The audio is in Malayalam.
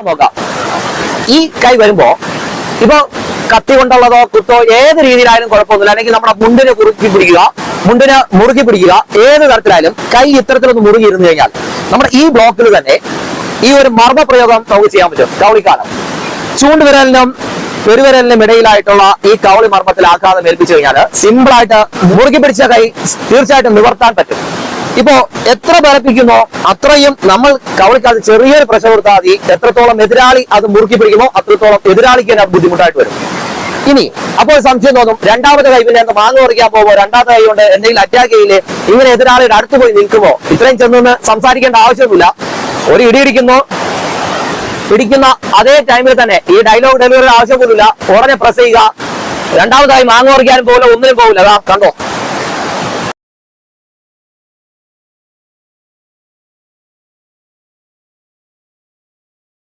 നോക്കാം. ഈ കൈ വരുമ്പോ ഇപ്പൊ കത്തി കൊണ്ടുള്ളതോ കുത്തോ ഏത് രീതിയിലായാലും കുഴപ്പമൊന്നുമില്ല. അല്ലെങ്കിൽ നമ്മുടെ മുണ്ടിനെ മുറുക്കി പിടിക്കുക ഏത് തരത്തിലായാലും കൈ ഇത്തരത്തിലൊന്ന് മുറുകി ഇരുന്നു കഴിഞ്ഞാൽ നമ്മുടെ ഈ ബ്ലോക്കിൽ തന്നെ ഈ ഒരു മർമ്മ പ്രയോഗം നമുക്ക് ചെയ്യാൻ പറ്റും. കൗളിക്കാലം ചൂണ്ടുവിരലിനും പെരുവിരലിനും ഇടയിലായിട്ടുള്ള ഈ കൗളി മർമ്മത്തിൽ ആഘാതം ഏൽപ്പിച്ചു കഴിഞ്ഞാൽ സിമ്പിൾ ആയിട്ട് മുറുക്കി പിടിച്ച കൈ തീർച്ചയായിട്ടും നിവർത്താൻ പറ്റും. ഇപ്പോ എത്ര ബലപ്പിക്കുന്നോ അത്രയും നമ്മൾ കവളിക്കകത്ത് ചെറിയൊരു പ്രഷർ കൊടുത്താൽ മതി. എത്രത്തോളം എതിരാളി അത് മുറുക്കി പിടിക്കുമോ അത്രത്തോളം എതിരാളിക്ക് തന്നെ ബുദ്ധിമുട്ടായിട്ട് വരും. ഇനി അപ്പോൾ സംശയം തോന്നും, രണ്ടാമത്തെ കൈ പിന്നെ എന്താ മാങ്ങ പറിക്കാൻ പോകുമോ, രണ്ടാമത്തെ കൈ കൊണ്ട് എന്തെങ്കിലും അറ്റാക്ക് ചെയ്യില്ലേ, ഇങ്ങനെ എതിരാളിയുടെ അടുത്ത് പോയി നിൽക്കുമോ, ഇത്രയും ചെന്നൊന്ന് സംസാരിക്കേണ്ട ആവശ്യമൊന്നുമില്ല. ഒരു പിടിക്കുന്ന അതേ ടൈമിൽ തന്നെ ഈ ഡയലോഗ് ഡെലിവറി ആവശ്യമൊന്നുമില്ല. ഉടനെ പ്രസ് ചെയ്യുക. രണ്ടാമതായി മാങ്ങ പറിക്കാനും പോകില്ല, ഒന്നിനും പോകില്ല. അതാ കണ്ടോ.